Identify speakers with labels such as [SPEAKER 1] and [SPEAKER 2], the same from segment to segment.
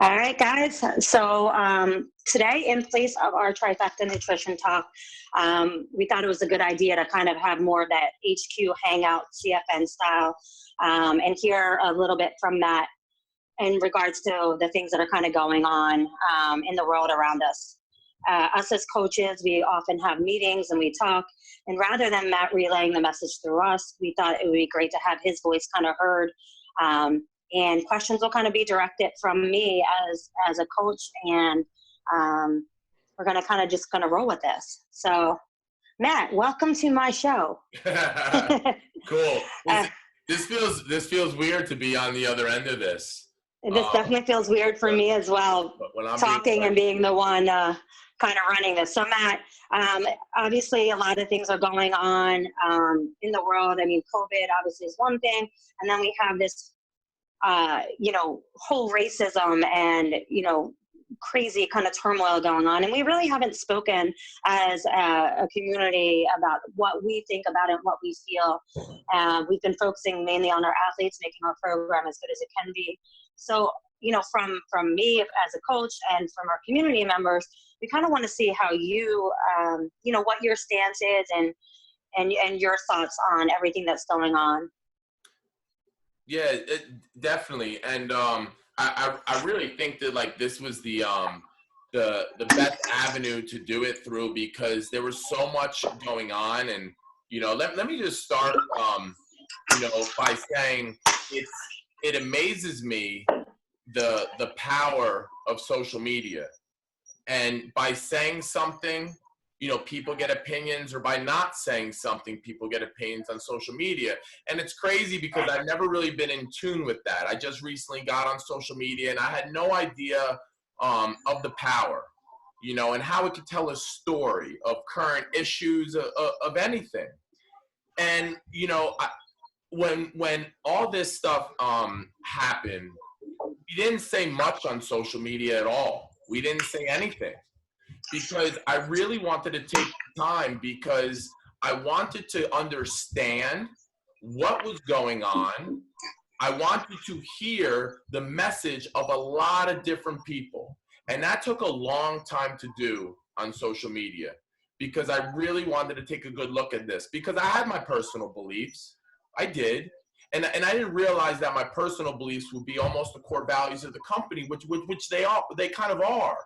[SPEAKER 1] All right, guys. So today, in place of our trifecta nutrition talk, we thought it was a good idea to kind of have more of that HQ hangout CFN style, and hear a little bit from Matt in regards to the things that are kind of going on in the world around us. Us as coaches, we often have meetings and we talk, and rather than Matt relaying the message through us, we thought it would be great to have his voice kind of heard. And questions will kind of be directed from me as a coach, and we're going to kind of just going to roll with this. So, Matt, welcome to my show.
[SPEAKER 2] Cool. This feels weird to be on the other end of this.
[SPEAKER 1] This definitely feels weird for me as well, talking and being the one kind of running this. So, Matt, obviously a lot of things are going on in the world. I mean, COVID obviously is one thing, and then we have this whole racism and, crazy kind of turmoil going on. And we really haven't spoken as a community about what we think about it and what we feel. We've been focusing mainly on our athletes, making our program as good as it can be. So, from me as a coach and from our community members, we kind of want to see how you, what your stance is and your thoughts on everything that's going on.
[SPEAKER 2] Yeah, definitely. And I really think that this was the best avenue to do it through, because there was so much going on. And let me just start by saying it amazes me the power of social media. And by saying something, people get opinions, or by not saying something, people get opinions on social media. And it's crazy because I've never really been in tune with that. I just recently got on social media and I had no idea of the power, and how it could tell a story of current issues of anything. And, when all this stuff happened, we didn't say much on social media at all. We didn't say anything, because I really wanted to take time, because I wanted to understand what was going on. I wanted to hear the message of a lot of different people. And that took a long time to do on social media, because I really wanted to take a good look at this, because I had my personal beliefs. I did. And I didn't realize that my personal beliefs would be almost the core values of the company, which they kind of are.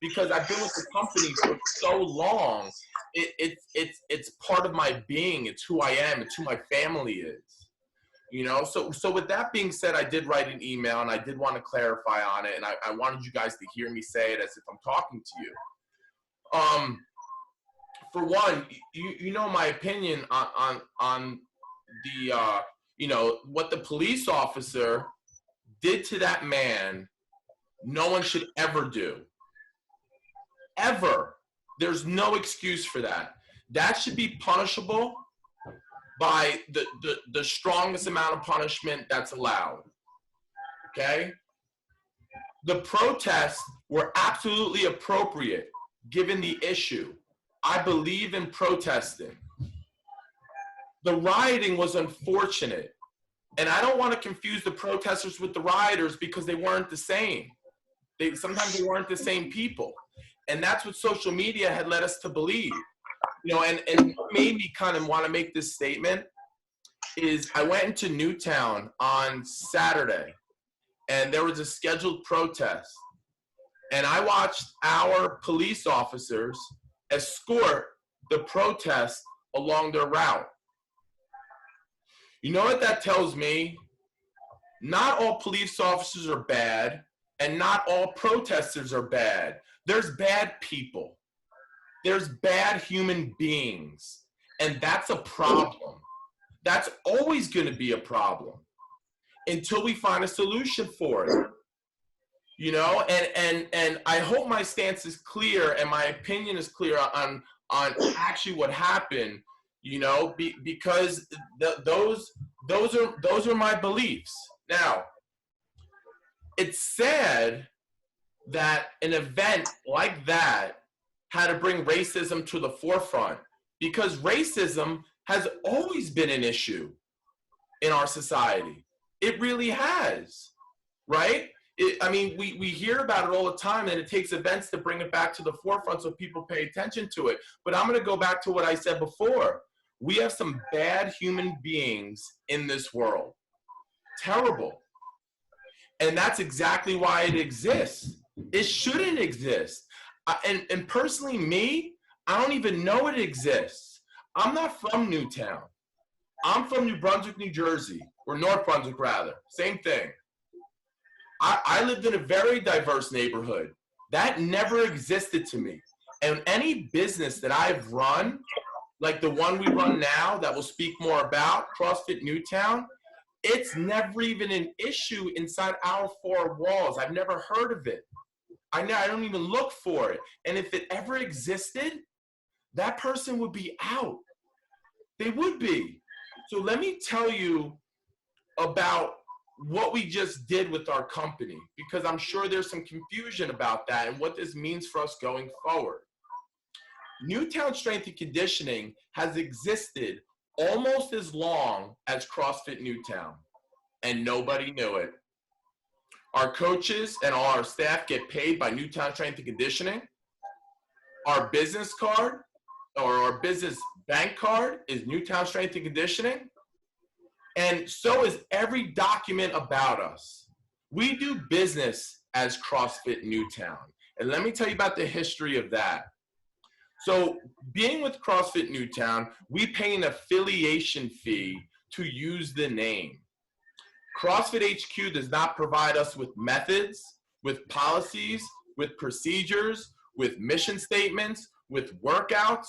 [SPEAKER 2] Because I've been with the company for so long, it's part of my being. It's who I am. It's who my family is. So with that being said, I did write an email and I did want to clarify on it, and I wanted you guys to hear me say it as if I'm talking to you. For one, my opinion on the what the police officer did to that man. No one should ever do. Ever. There's no excuse for that. That should be punishable by the strongest amount of punishment that's allowed. Okay? The protests were absolutely appropriate given the issue. I believe in protesting. The rioting was unfortunate. And I don't want to confuse the protesters with the rioters, because they weren't the same. Sometimes they weren't the same people. And that's what social media had led us to believe. And what made me kind of want to make this statement is I went into Newtown on Saturday, and there was a scheduled protest. And I watched our police officers escort the protest along their route. You know what that tells me? Not all police officers are bad, and not all protesters are bad. There's bad people. There's bad human beings. And that's a problem. That's always going to be a problem until we find a solution for it. And I hope my stance is clear and my opinion is clear on actually what happened, because those are my beliefs. Now, it's sad that an event like that had to bring racism to the forefront, because racism has always been an issue in our society. It really has, right? I mean, we hear about it all the time, and it takes events to bring it back to the forefront so people pay attention to it. But I'm going to go back to what I said before. We have some bad human beings in this world. Terrible. And that's exactly why it exists. It shouldn't exist. And personally, me, I don't even know it exists. I'm not from Newtown. I'm from New Brunswick, New Jersey, or North Brunswick, rather. Same thing. I lived in a very diverse neighborhood. That never existed to me. And any business that I've run, like the one we run now that we'll speak more about, CrossFit Newtown, it's never even an issue inside our four walls. I've never heard of it. I don't even look for it. And if it ever existed, that person would be out. They would be. So let me tell you about what we just did with our company, because I'm sure there's some confusion about that and what this means for us going forward. Newtown Strength and Conditioning has existed almost as long as CrossFit Newtown, and nobody knew it. Our coaches and all our staff get paid by Newtown Strength and Conditioning. Our business card or our business bank card is Newtown Strength and Conditioning. And so is every document about us. We do business as CrossFit Newtown. And let me tell you about the history of that. So being with CrossFit Newtown, we pay an affiliation fee to use the name. CrossFit HQ does not provide us with methods, with policies, with procedures, with mission statements, with workouts.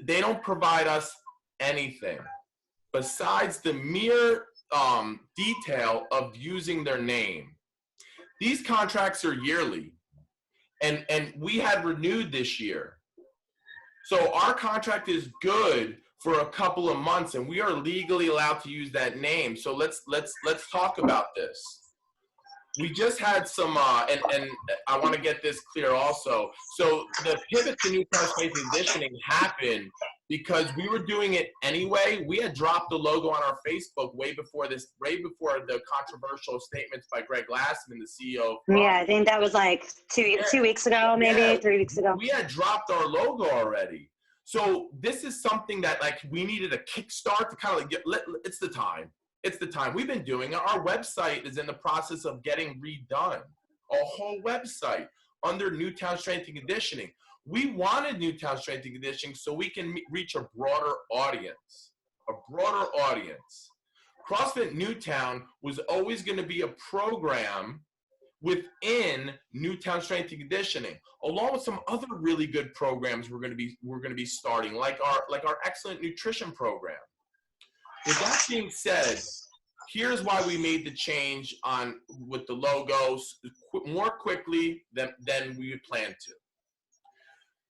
[SPEAKER 2] They don't provide us anything besides the mere detail of using their name. These contracts are yearly, and we had renewed this year. So our contract is good for a couple of months, and we are legally allowed to use that name. So let's talk about this. We just had some, and I want to get this clear also. So the pivot to Newtown Strength and Conditioning happened because we were doing it anyway. We had dropped the logo on our Facebook way before the controversial statements by Greg Glassman, the CEO.
[SPEAKER 1] Yeah, I think that was like two weeks ago, maybe 3 weeks ago.
[SPEAKER 2] We had dropped our logo already. So this is something that like we needed a kickstart to kind of like it's the time. It's the time. We've been doing it. Our website is in the process of getting redone. A whole website under Newtown Strength and Conditioning. We wanted Newtown Strength and Conditioning so we can reach a broader audience. A broader audience. CrossFit Newtown was always going to be a program within Newtown Strength and Conditioning, along with some other really good programs we're going to be starting, like our excellent nutrition program. With that being said, here's why we made the change with the logos more quickly than we had planned to.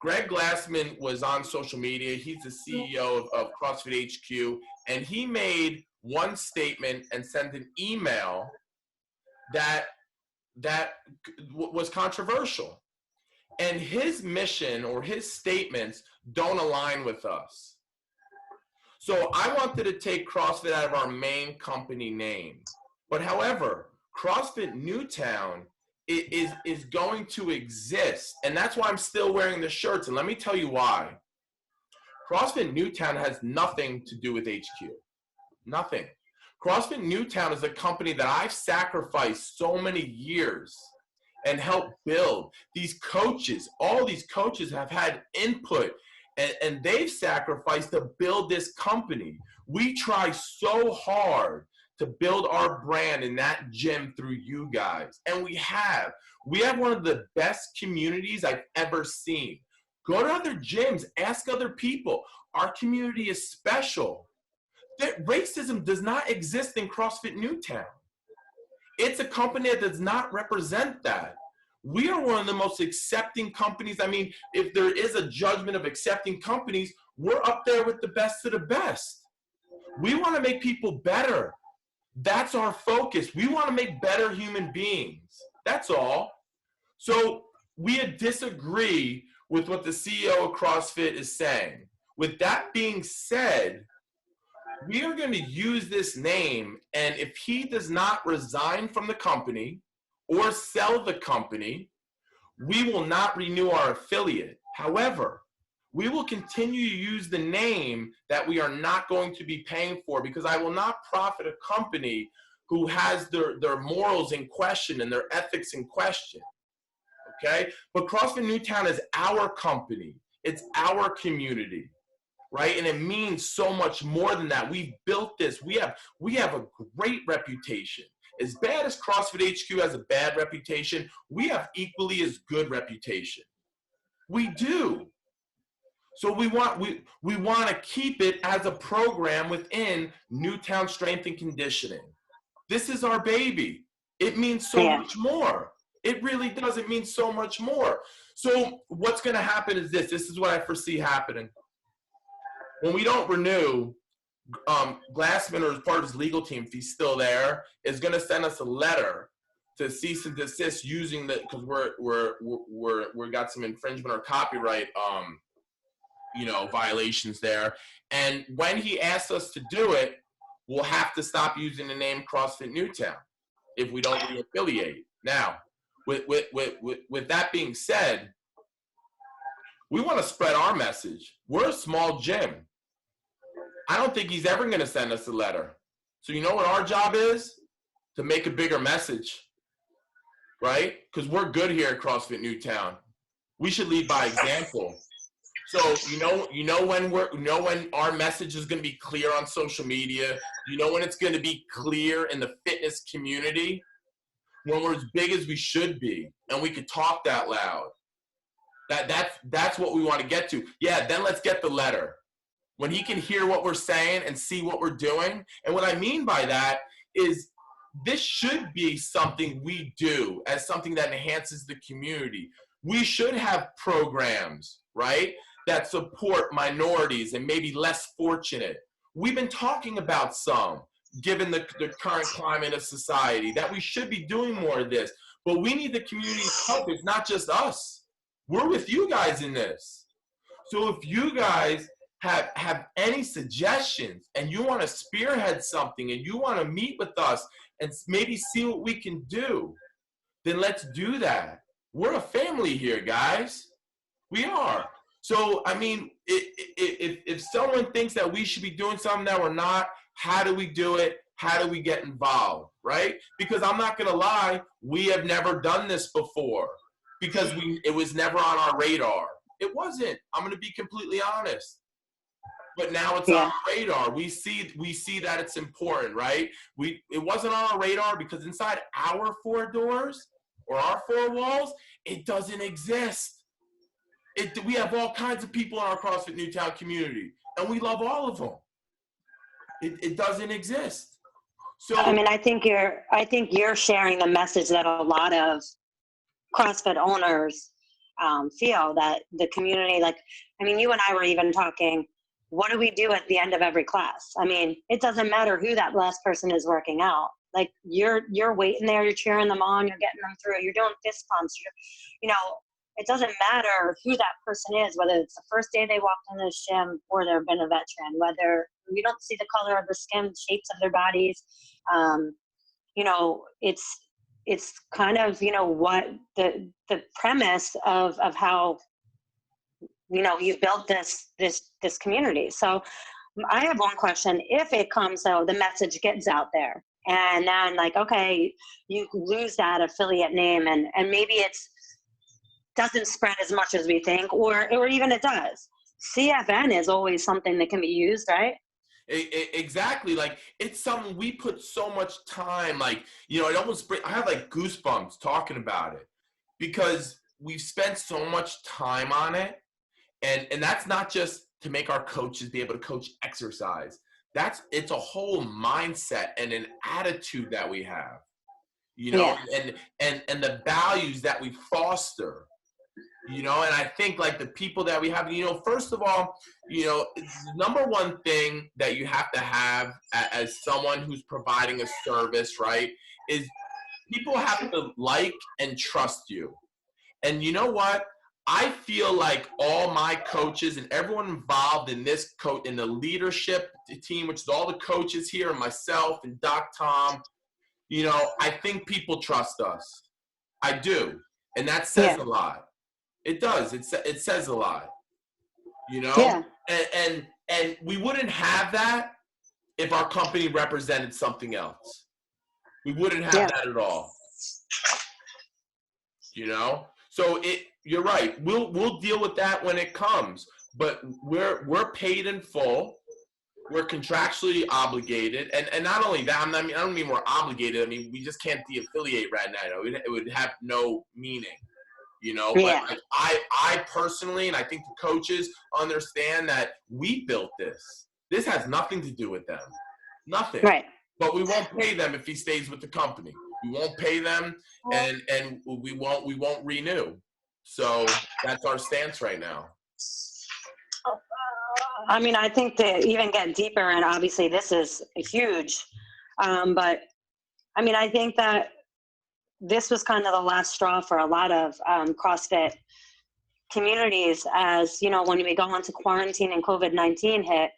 [SPEAKER 2] Greg Glassman was on social media. He's the CEO of CrossFit HQ, and he made one statement and sent an email that was controversial. And his mission or his statements don't align with us. So I wanted to take CrossFit out of our main company name. But however, CrossFit Newtown is going to exist. And that's why I'm still wearing the shirts. And let me tell you why. CrossFit Newtown has nothing to do with HQ. Nothing. CrossFit Newtown is a company that I've sacrificed so many years and helped build. These coaches, all these coaches have had input and they've sacrificed to build this company. We try so hard to build our brand in that gym through you guys. And we have one of the best communities I've ever seen. Go to other gyms, ask other people. Our community is special. Racism does not exist in CrossFit Newtown. It's a company that does not represent that. We are one of the most accepting companies. I mean, if there is a judgment of accepting companies, we're up there with the best of the best. We want to make people better. That's our focus. We want to make better human beings. That's all. So we disagree with what the CEO of CrossFit is saying. With that being said, we are going to use this name, and if he does not resign from the company or sell the company, we will not renew our affiliate. However, we will continue to use the name that we are not going to be paying for, because I will not profit a company who has their morals in question and their ethics in question. Okay? But CrossFit Newtown is our company. It's our community, right? And it means so much more than that. We've built this. We have a great reputation. As bad as CrossFit HQ has a bad reputation, we have equally as good reputation. We do. So we want to keep it as a program within Newtown Strength and Conditioning. This is our baby. It means so much more. It really does. It means so much more. So what's going to happen is this. This is what I foresee happening. When we don't renew, Glassman, or as part of his legal team, if he's still there, is going to send us a letter to cease and desist using the, because we're got some infringement or copyright violations there. And when he asks us to do it, we'll have to stop using the name CrossFit Newtown if we don't re-affiliate. Now, with that being said, we want to spread our message. We're a small gym. I don't think he's ever going to send us a letter. So you know what our job is? To make a bigger message, right? Because we're good here at CrossFit Newtown. We should lead by example. So you know when our message is going to be clear on social media. You know when it's going to be clear in the fitness community, when we're as big as we should be, and we could talk that loud. That's what we want to get to. Yeah, then let's get the letter. When he can hear what we're saying and see what we're doing. And what I mean by that is this should be something we do as something that enhances the community. We should have programs, right, that support minorities and maybe less fortunate. We've been talking about some, given the current climate of society, that we should be doing more of this. But we need the community's help. It's not just us. We're with you guys in this. So if you guys have any suggestions and you want to spearhead something and you want to meet with us and maybe see what we can do, then let's do that. We're a family here, guys. We are. So, I mean, if someone thinks that we should be doing something that we're not, how do we do it? How do we get involved, right? Because I'm not going to lie, we have never done this before because it was never on our radar. It wasn't. I'm going to be completely honest. But now it's on our radar. We see that it's important, right? It wasn't on our radar because inside our four doors or our four walls, it doesn't exist. We have all kinds of people in our CrossFit Newtown community, and we love all of them. It doesn't exist. So
[SPEAKER 1] I mean, I think you're sharing the message that a lot of CrossFit owners feel, that the community, like, I mean, you and I were even talking, what do we do at the end of every class? I mean, it doesn't matter who that last person is working out. Like, you're waiting there, you're cheering them on, you're getting them through, you're doing fist pumps, it doesn't matter who that person is, whether it's the first day they walked in this gym or they've been a veteran, whether we don't see the color of the skin, shapes of their bodies. It's kind of, what the premise of how, you've built this community. So I have one question. If it comes, though, the message gets out there and then okay, you lose that affiliate name and maybe it's doesn't spread as much as we think, or even it does. CFN is always something that can be used, right?
[SPEAKER 2] Exactly. Like, it's something we put so much time, it almost I have goosebumps talking about it because we've spent so much time on it. And that's not just to make our coaches be able to coach exercise. It's a whole mindset and an attitude that we have, and the values that we foster. And I think the people that we have, first of all, number one thing that you have to have as someone who's providing a service, right, is people have to like and trust you. And you know what? I feel like all my coaches and everyone involved in this in the leadership team, which is all the coaches here and myself and Doc Tom, you know, I think people trust us. I do. And that says a lot. It does. It says a lot, you know?
[SPEAKER 1] Yeah.
[SPEAKER 2] And we wouldn't have that if our company represented something else. We wouldn't have that at all. You know? So you're right. We'll deal with that when it comes. But we're paid in full. We're contractually obligated, and not only that. I don't mean we're obligated. I mean we just can't de-affiliate right now. It would have no meaning, you know. But like, I personally, and I think the coaches understand that we built this. This has nothing to do with them, nothing.
[SPEAKER 1] Right.
[SPEAKER 2] But we won't pay them if he stays with the company. We won't pay them, and we won't renew. So that's our stance right now.
[SPEAKER 1] I mean, I think to even get deeper, and obviously this is huge, but I mean, I think that this was kind of the last straw for a lot of CrossFit communities, as, you know, when we go into quarantine and COVID-19 hit,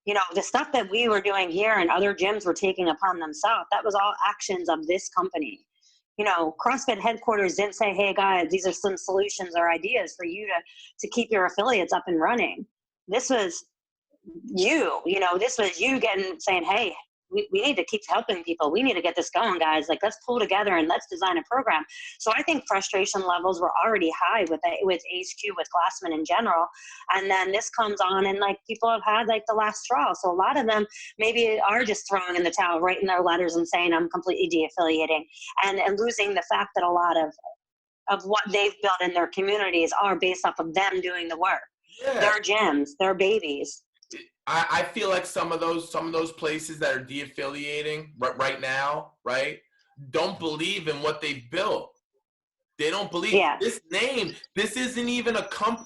[SPEAKER 1] you know, the stuff that we were doing here and other gyms were taking upon themselves, that was all actions of this company. You know, CrossFit headquarters didn't say, hey guys, these are some solutions or ideas for you to keep your affiliates up and running. This was you know, this was you saying, hey, we need to keep helping people. We need to get this going, guys. Like, let's pull together and let's design a program. So I think frustration levels were already high with HQ, with Glassman in general. And then this comes on, and like, people have had like the last straw. So a lot of them maybe are just throwing in the towel, writing their letters and saying, I'm completely de-affiliating, and losing the fact that a lot of what they've built in their communities are based off of them doing the work. Yeah. Their gyms, their babies.
[SPEAKER 2] I feel like some of those places that are de-affiliating right now, right, don't believe in what they've built. They don't believe this name. This isn't even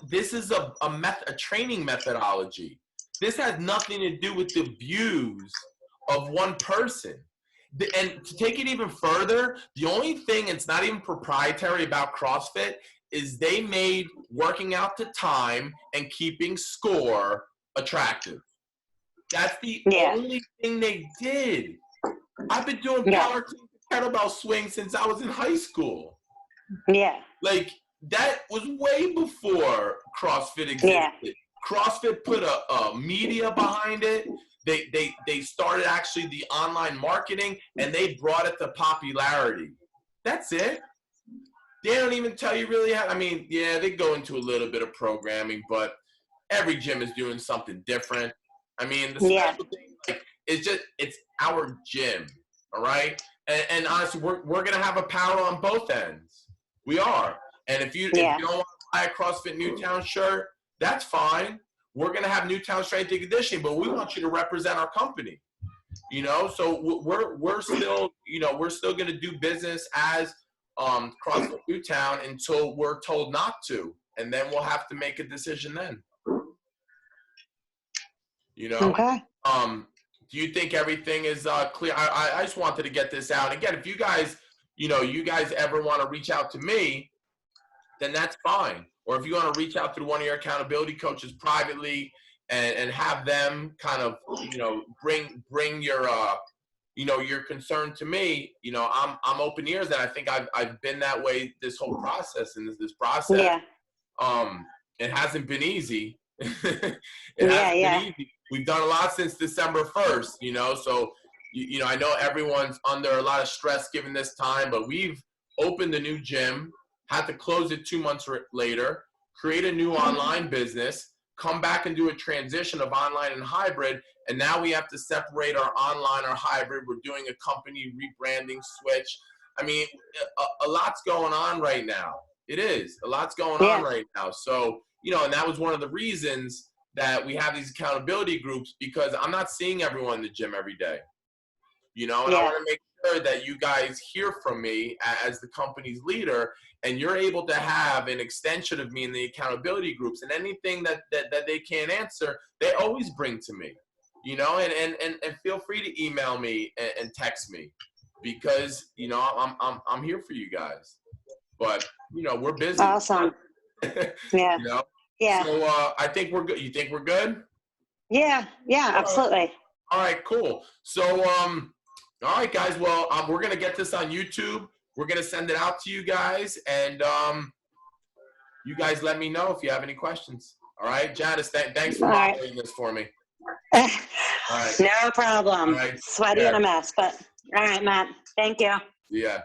[SPEAKER 2] this is a training methodology. This has nothing to do with the views of one person. And to take it even further, the only thing it's not even proprietary about CrossFit is they made working out to time and keeping score attractive. That's the only thing they did. I've been doing power kettlebell swings since I was in high school.
[SPEAKER 1] Yeah.
[SPEAKER 2] Like, that was way before CrossFit existed. Yeah. CrossFit put a media behind it. They started actually the online marketing, and they brought it to popularity. That's it. They don't even tell you really how. I mean, yeah, they go into a little bit of programming, but every gym is doing something different. I mean, the special thing, like, it's our gym, all right? And honestly, we're going to have a power on both ends. We are. And if you don't want to buy a CrossFit Newtown shirt, that's fine. We're going to have Newtown Strength and Conditioning, but we want you to represent our company. You know, so we're still, you know, we're still going to do business as CrossFit Newtown until we're told not to. And then we'll have to make a decision then. You know,
[SPEAKER 1] okay.
[SPEAKER 2] Do you think everything is clear? I just wanted to get this out. Again, if you guys, you know, you guys ever want to reach out to me, then that's fine. Or if you want to reach out to one of your accountability coaches privately and have them kind of, you know, bring your, you know, your concern to me, you know, I'm open ears, and I think I've been that way this whole process, and this process. Yeah. It hasn't been easy. It hasn't been easy. We've done a lot since December 1st, you know, so, you know, I know everyone's under a lot of stress given this time, but we've opened a new gym, had to close it 2 months later, create a new online business, come back and do a transition of online and hybrid, and now we have to separate our online, our hybrid. We're doing a company rebranding switch. I mean, a lot's going on right now. It is. A lot's going on right now. So, you know, and that was one of the reasons that we have these accountability groups, because I'm not seeing everyone in the gym every day, you know, and I want to make sure that you guys hear from me as the company's leader, and you're able to have an extension of me in the accountability groups, and anything that they can't answer, they always bring to me, you know, and feel free to email me and text me, because, you know, I'm here for you guys. But, you know, we're busy.
[SPEAKER 1] Awesome. Yeah.
[SPEAKER 2] You know?
[SPEAKER 1] Yeah.
[SPEAKER 2] So I think we're good. You think we're good?
[SPEAKER 1] Yeah. Yeah. Absolutely.
[SPEAKER 2] All right, cool. So, all right, guys. Well, we're gonna get this on YouTube. We're gonna send it out to you guys, and you guys let me know if you have any questions. All right, Janice. Thanks for
[SPEAKER 1] All right.
[SPEAKER 2] moderating this for me. All right.
[SPEAKER 1] No problem.
[SPEAKER 2] All right.
[SPEAKER 1] Sweaty
[SPEAKER 2] Yeah.
[SPEAKER 1] and a mess, but all right, Matt. Thank you.
[SPEAKER 2] Yeah.